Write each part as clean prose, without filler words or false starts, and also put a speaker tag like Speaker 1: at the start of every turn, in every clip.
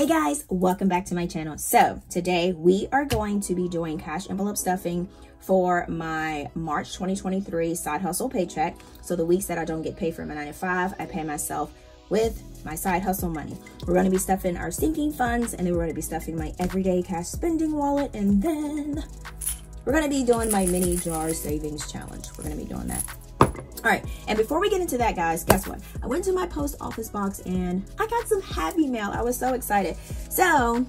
Speaker 1: Hey guys, welcome back to my channel. So today we are going to be doing cash envelope stuffing for my March 2023 side hustle paycheck. So the weeks that I don't get paid for my 9 to 5, I pay myself with my side hustle money. We're going to be stuffing our sinking funds, and then we're going to be stuffing my everyday cash spending wallet, and then we're going to be doing my mini jar savings challenge. We're going to be doing that. All right, and before we get into that, guys, guess what? I went to my post office box and I got some happy mail. I was so excited. So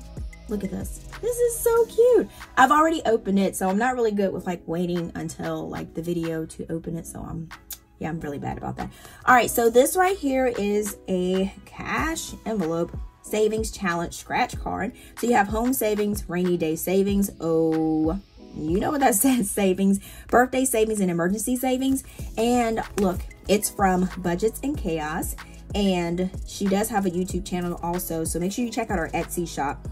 Speaker 1: look at this. This is so cute. I've already opened it, so I'm not really good with like waiting until like the video to open it. So I'm really bad about that. All right, so this right here is a cash envelope savings challenge scratch card. So you have home savings, rainy day savings. Oh, you know what that says, savings, birthday savings, and emergency savings. And look, it's from Budgets and Chaos, and she does have a YouTube channel also, so make sure you check out her Etsy shop.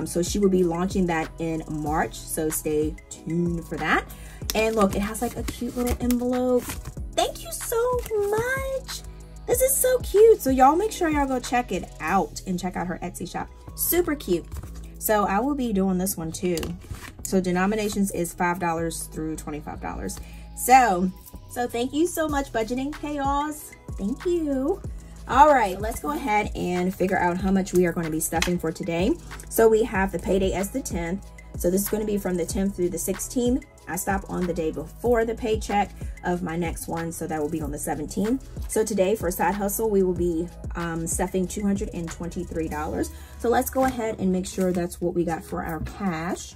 Speaker 1: So she will be launching that in March, so stay tuned for that. And look, it has like a cute little envelope. Thank you so much. This is so cute. So y'all make sure y'all go check it out and check out her Etsy shop. Super cute. So I will be doing this one too. So denominations is $5 through $25. So thank you so much, Budgeting Chaos. Thank you. All right, let's go ahead and figure out how much we are going to be stuffing for today. So we have the payday as the 10th. So this is going to be from the 10th through the 16th. I stop on the day before the paycheck of my next one, so that will be on the 17th. So today for side hustle, we will be stuffing $223. So let's go ahead and make sure that's what we got for our cash.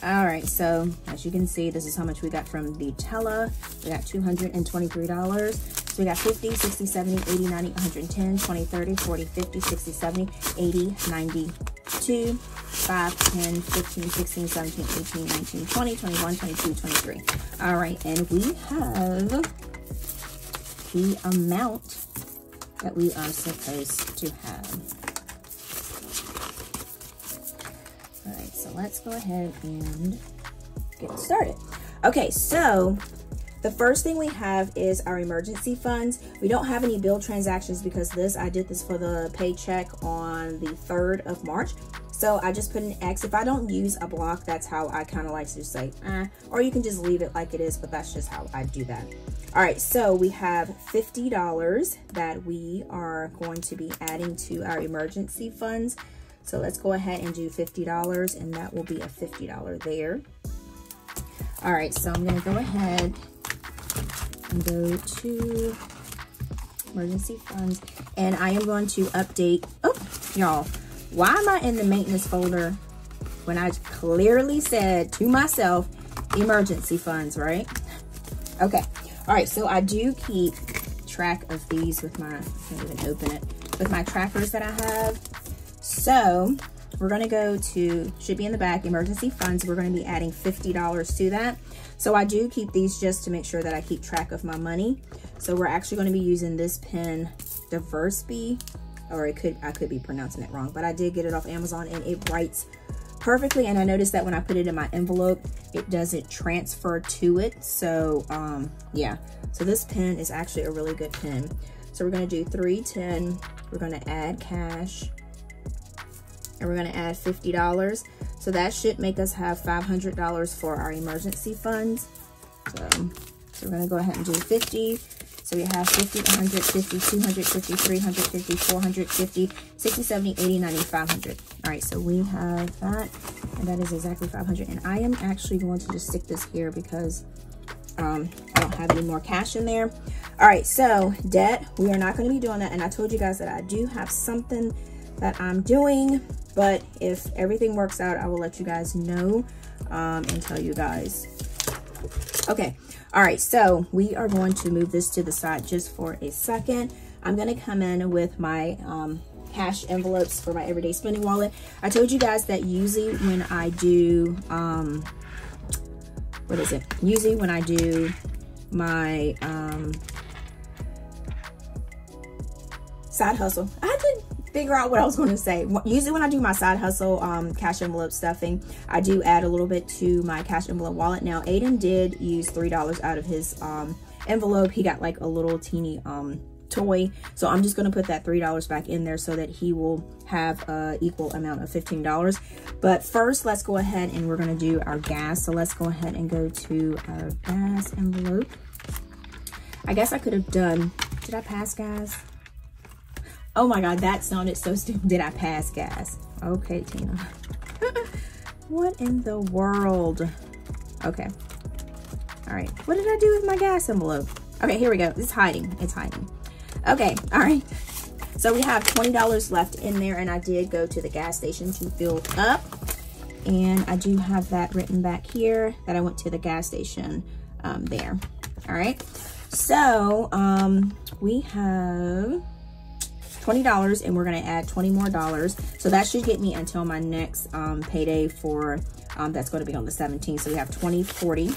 Speaker 1: All right, so as you can see, this is how much we got from the teller. We got $223. So we got 50, 60, 70, 80, 90, 110, 20, 30, 40, 50, 60, 70, 80, 92, 5, 10, 15, 16, 17, 18, 19, 20, 21, 22, 23. All right, and we have the amount that we are supposed to have. All right, so let's go ahead and get started. Okay, so the first thing we have is our emergency funds. We don't have any bill transactions because I did this for the paycheck on the 3rd of March. So I just put an X. If I don't use a block, that's how I kind of like to just say, or you can just leave it like it is, but that's just how I do that. All right, so we have $50 that we are going to be adding to our emergency funds. So let's go ahead and do $50, and that will be a $50 there. All right, so I'm gonna go ahead and go to emergency funds, and I am going to update. Oh, y'all, why am I in the maintenance folder when I clearly said to myself emergency funds, right? Okay, all right, so I do keep track of these with my, I can't even open it, with my trackers that I have. So we're going to go to, should be in the back, emergency funds. We're going to be adding $50 to that. So I do keep these just to make sure that I keep track of my money. So we're actually going to be using this pen, Diversby, or I could be pronouncing it wrong, but I did get it off Amazon and it writes perfectly. And I noticed that when I put it in my envelope, it doesn't transfer to it. So yeah, so this pen is actually a really good pen. So we're going to do 310. We're going to add cash. And we're going to add $50. So that should make us have $500 for our emergency funds. So we're going to go ahead and do 50. So we have 50, 150, 250, 350, 450, 60, 70, 80, 90, 500. All right, so we have that, and that is exactly 500. And I am actually going to just stick this here because I don't have any more cash in there. All right, so debt, we are not going to be doing that. And I told you guys that I do have something that I'm doing, but if everything works out, I will let you guys know and tell you guys. Okay, all right, so we are going to move this to the side just for a second. I'm going to come in with my cash envelopes for my everyday spending wallet. I told you guys that usually when I do usually when I do my side hustle, I had to figure out what I was going to say. Usually when I do my side hustle cash envelope stuffing, I do add a little bit to my cash envelope wallet. Now Aiden did use $3 out of his envelope, he got like a little teeny toy. So I'm just going to put that $3 back in there so that he will have a equal amount of $15. But first, let's go ahead and we're going to do our gas. So let's go ahead and go to our gas envelope. I guess I could have done, did I pass gas? Oh my God, that sounded so stupid. Did I pass gas? Okay, Tina. What in the world? Okay. All right, what did I do with my gas envelope? Okay, here we go. It's hiding, it's hiding. Okay, all right. So we have $20 left in there, and I did go to the gas station to fill up. And I do have that written back here that I went to the gas station there. All right. So we have $20 and we're going to add $20 more. So that should get me until my next payday for that's going to be on the 17th. So we have 20, 40.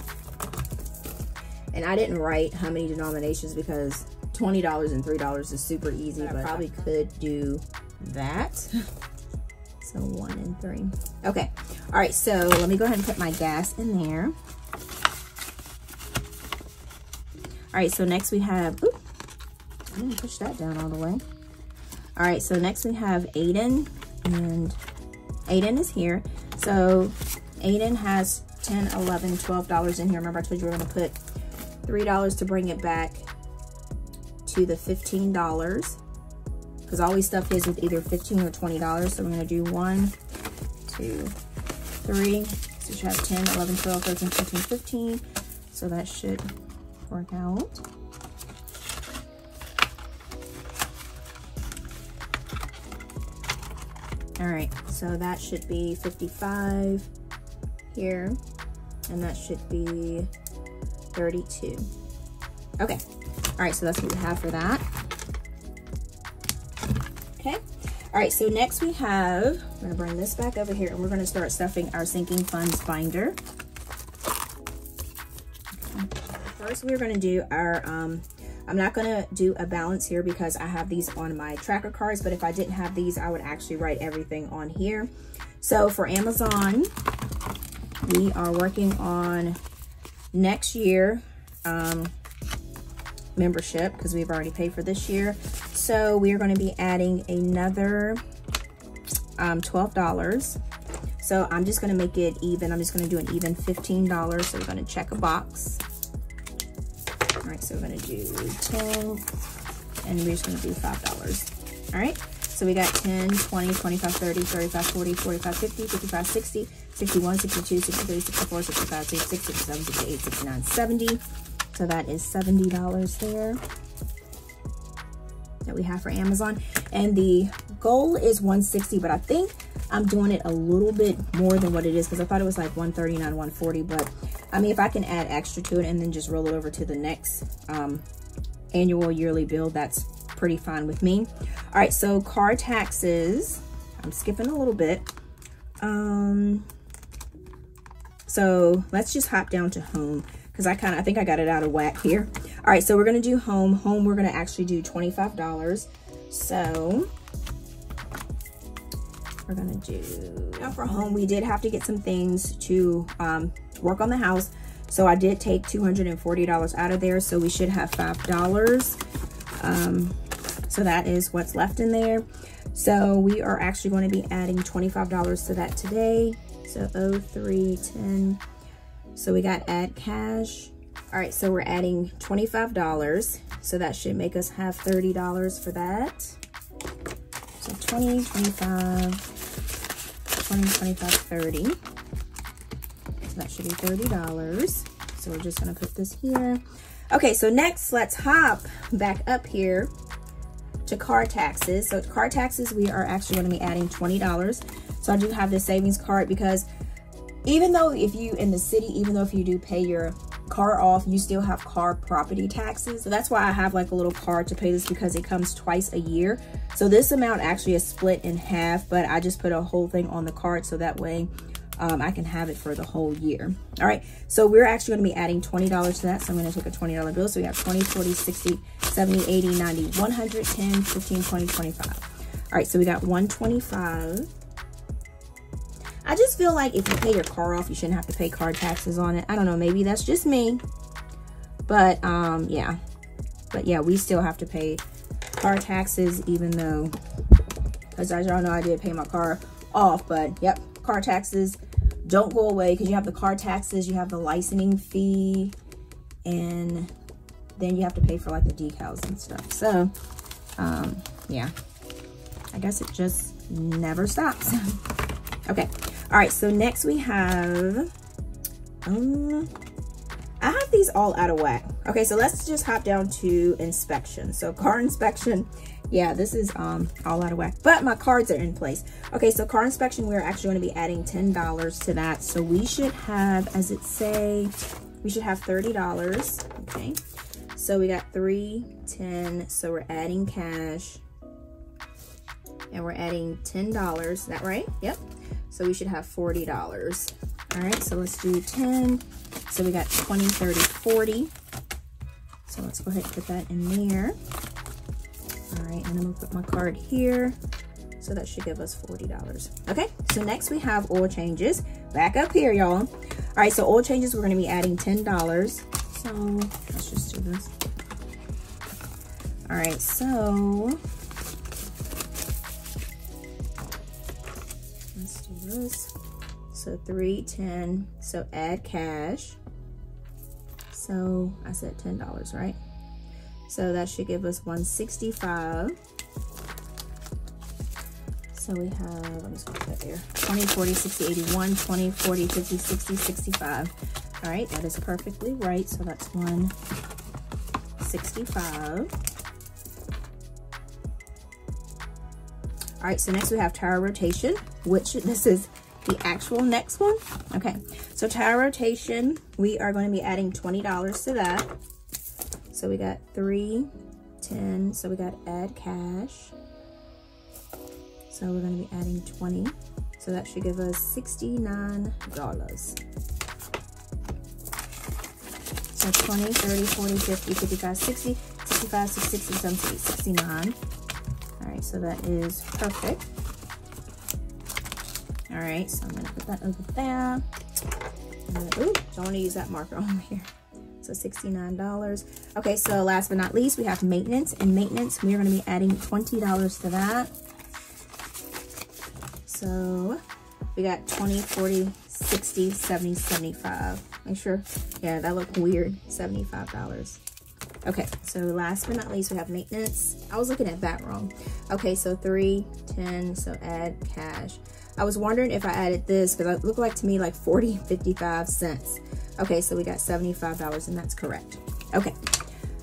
Speaker 1: And I didn't write how many denominations because $20 and $3 is super easy, but I probably could do that. So 1 and 3. Okay. All right. So let me go ahead and put my gas in there. All right. So next we have, ooh, I didn't push that down all the way. All right. So next we have Aiden, and Aiden is here. So Aiden has $10, $11, $12 in here. Remember I told you we're going to put $3 to bring it back to the $15, because I always stuff his with either $15 or $20. So we're going to do 1, 2, 3. So you should have 10, 11, 12, 13, 14, 15. So that should work out. All right, so that should be 55 here, and that should be 32. Okay. All right, so that's what we have for that. Okay. All right, so next we have, I'm gonna bring this back over here and we're gonna start stuffing our sinking funds binder. Okay. First, we're gonna do our, I'm not gonna do a balance here because I have these on my tracker cards, but if I didn't have these, I would actually write everything on here. So for Amazon, we are working on next year, membership because we've already paid for this year. So we are going to be adding another $12. So I'm just going to make it even. I'm just going to do an even $15. So we're going to check a box. All right, so we're going to do 10 and we're just going to do $5. All right, so we got 10, 20, 25, 30, 35, 40, 45, 50, 55, 60, 61, 62, 63, 64, 65, 66, 67, 68, 69, 70. So that is $70 there that we have for Amazon. And the goal is $160, but I think I'm doing it a little bit more than what it is because I thought it was like $139, $140. But I mean, if I can add extra to it and then just roll it over to the next annual yearly bill, that's pretty fine with me. All right, so car taxes, I'm skipping a little bit. So let's just hop down to home, because I think I got it out of whack here. All right, so we're gonna do home. Home, we're gonna actually do $25. So we're gonna do, now for home, we did have to get some things to work on the house. So I did take $240 out of there. So we should have $5. So that is what's left in there. So we are actually going to be adding $25 to that today. So 0310. So we got add cash. All right, so we're adding $25. So that should make us have $30 for that. So 20, 25, 20, 25, 30. So that should be $30. So we're just gonna put this here. Okay, so next let's hop back up here to car taxes. So car taxes, we are actually gonna be adding $20. So I do have this savings card because even though if you in the city, even though if you do pay your car off, you still have car property taxes. So that's why I have like a little card to pay this, because it comes twice a year. So this amount actually is split in half, but I just put a whole thing on the card so that way I can have it for the whole year. All right, so we're actually going to be adding $20 to that. So I'm going to take a $20 bill. So we have 20, 40, 60, 70, 80, 90, 100, 10, 15, 20, 25. All right, so we got 125. I just feel like if you pay your car off, you shouldn't have to pay car taxes on it. I don't know, maybe that's just me. But yeah, we still have to pay car taxes, even though, as y'all know, I did pay my car off. But yep, car taxes don't go away, because you have the car taxes, you have the licensing fee, and then you have to pay for like the decals and stuff. So yeah, I guess it just never stops. Okay, all right, so next we have I have these all out of whack. Okay, so let's just hop down to inspection. So car inspection, yeah, this is all out of whack, but my cards are in place. Okay, so car inspection, we're actually going to be adding $10 to that. So we should have, as it say, we should have $30. Okay, so we got 3, 10. So we're adding cash, and we're adding $10. Is that right? Yep. So we should have $40. All right, so let's do 10. So we got 20, 30, 40. So let's go ahead and put that in there. All right, and I'm gonna put my card here. So that should give us $40. Okay, so next we have oil changes. Back up here, y'all. All right, so oil changes, we're gonna be adding $10. So let's just do this. All right, so let's do this. So 3, 10, so add cash. So I said $10, right? So that should give us $165. So we have, I'm just gonna put that there, 20, 40, 60, 81, 20, 40, 50, 60, 65. All right, that is perfectly right. So that's 165. All right, so next we have tire rotation, which this is the actual next one. Okay, so tire rotation, we are going to be adding $20 to that. So we got 3, 10, so we got add cash. So we're going to be adding 20. So that should give us $69. So 20, 30, 40, 50, 55, 60, 65, 66, 67, 69. All right, so that is perfect. All right, so I'm gonna put that over there. Ooh, don't want to use that marker over here. So $69. Okay, so last but not least, we have maintenance. And maintenance, we are going to be adding $20 to that. So we got 20, 40, 60, 70, 75. Make sure, yeah, that looked weird, $75. Okay, so last but not least, we have maintenance. I was looking at that wrong. Okay, so 3, 10, so add cash. I was wondering if I added this, because it looked like to me like 40, 55 cents. Okay, so we got $75, and that's correct. Okay,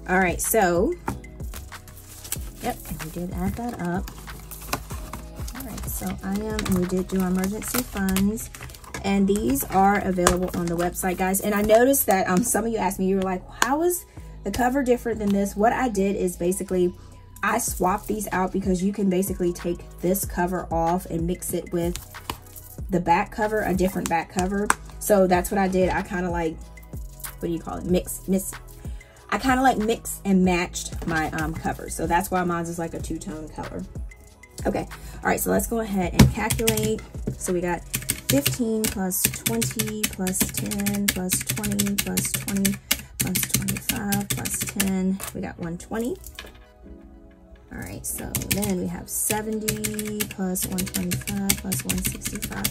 Speaker 1: all right, so, yep, we did add that up. All right, so and we did do our emergency funds, and these are available on the website, guys. And I noticed that some of you asked me, you were like, how is the cover different than this? What I did is basically, I swapped these out, because you can basically take this cover off and mix it with the back cover, a different back cover. So that's what I did. I kind of like, what do you call it? I kind of like mix and matched my cover. So that's why mine is like a two-tone color. Okay. All right. So let's go ahead and calculate. So we got 15 plus 20 plus 10 plus 20 plus 20 plus 25 plus 10. We got 120. All right, so then we have 70 plus 125 plus 165,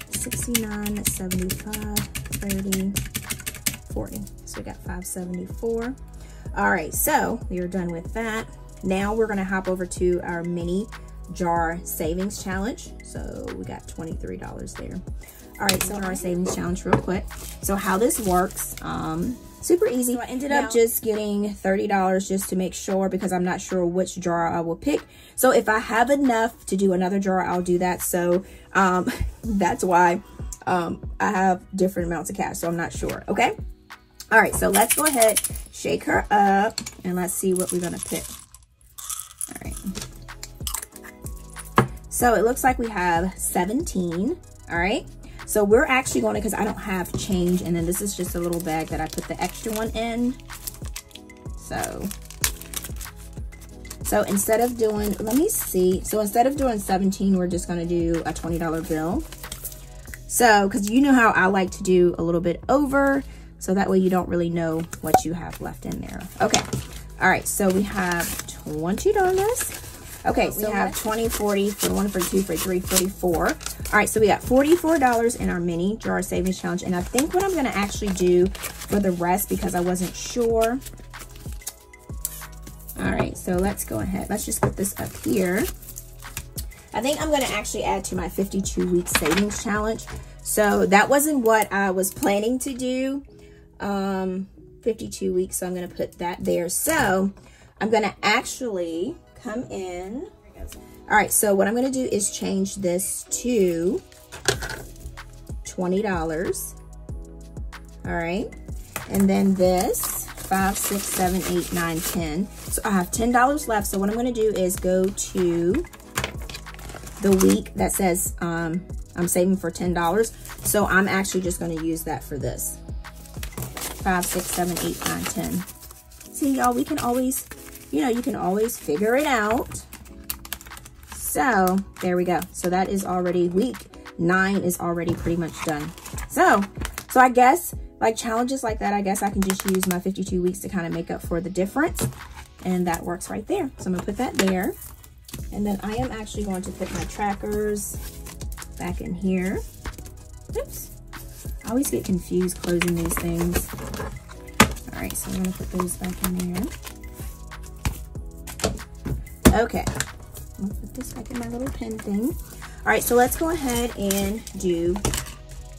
Speaker 1: 69, 75, 30, 40. So we got 574. All right, so we are done with that. Now we're gonna hop over to our mini jar savings challenge. So we got $23 there. All right, so our savings challenge real quick. So how this works, super easy. So I ended up just getting $30 just to make sure, because I'm not sure which jar I will pick. So if I have enough to do another jar, I'll do that. So that's why I have different amounts of cash. So I'm not sure. Okay. All right. So let's go ahead, shake her up, and let's see what we're going to pick. All right. So it looks like we have 17. All right. So we're actually going to, because I don't have change, and then this is just a little bag that I put the extra one in. So instead of doing, let me see. So instead of doing 17, we're just going to do a $20 bill. So, because you know how I like to do a little bit over. So that way you don't really know what you have left in there. Okay. All right. So we have $20. Okay, so we have 20, 40, 41, 42, 43, 44. All right, so we got $44 in our mini jar savings challenge. And I think what I'm going to actually do for the rest, because I wasn't sure. All right, so let's go ahead. Let's just put this up here. I think I'm going to actually add to my 52-week savings challenge. So that wasn't what I was planning to do. 52 weeks, so I'm going to put that there. So I'm going to actually come in. All right, so what I'm going to do is change this to $20. All right, and then this 5, 6, 7, 8, 9, 10. So I have $10 left. So what I'm going to do is go to the week that says I'm saving for $10. So I'm actually just going to use that for this. 5, 6, 7, 8, 9, 10. See, y'all, we can always, you know, you can always figure it out. So there we go. So that is already week 9 is already pretty much done. So I guess like challenges like that, I guess I can just use my 52 weeks to kind of make up for the difference. And that works right there. So I'm going to put that there. And then I am actually going to put my trackers back in here. Oops. I always get confused closing these things. All right, so I'm going to put those back in there. Okay, I'm gonna put this back in my little pen thing. All right, so let's go ahead and do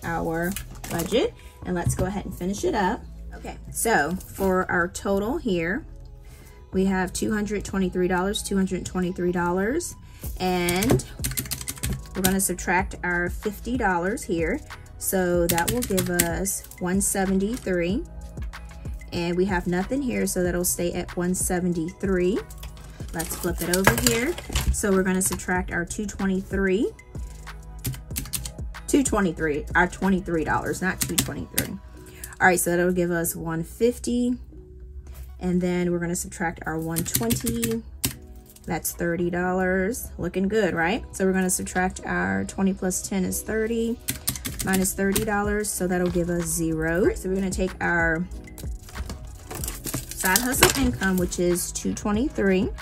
Speaker 1: our budget, and let's go ahead and finish it up. Okay, so for our total here, we have $223, and we're gonna subtract our $50 here. So that will give us $173, and we have nothing here, so that'll stay at $173. Let's flip it over here. So we're going to subtract our $23, our $23, not $223. All right, so that'll give us $150, and then we're going to subtract our $120. That's $30. Looking good, right? So we're going to subtract our 20 plus 10 is 30, minus $30, so that'll give us 0. All right, so we're going to take our side hustle income, which is $223.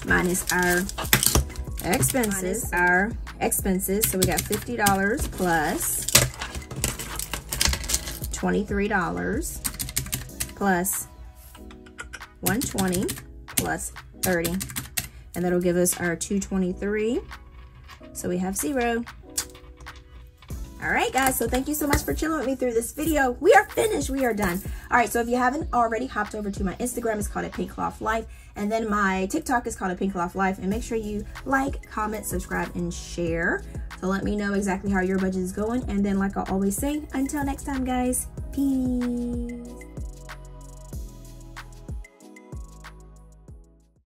Speaker 1: Minus our expenses, So we got $50 plus $23 plus $120 plus 30, and that'll give us our $223. So we have 0. All right, guys, so thank you so much for chilling with me through this video. We are finished. We are done. All right, so if you haven't already hopped over to my Instagram, it's called @APinkeClothlife, and then my TikTok is called @APinkeClothlife, and make sure you like, comment, subscribe, and share. So let me know exactly how your budget is going, and then like I always say, until next time, guys, peace.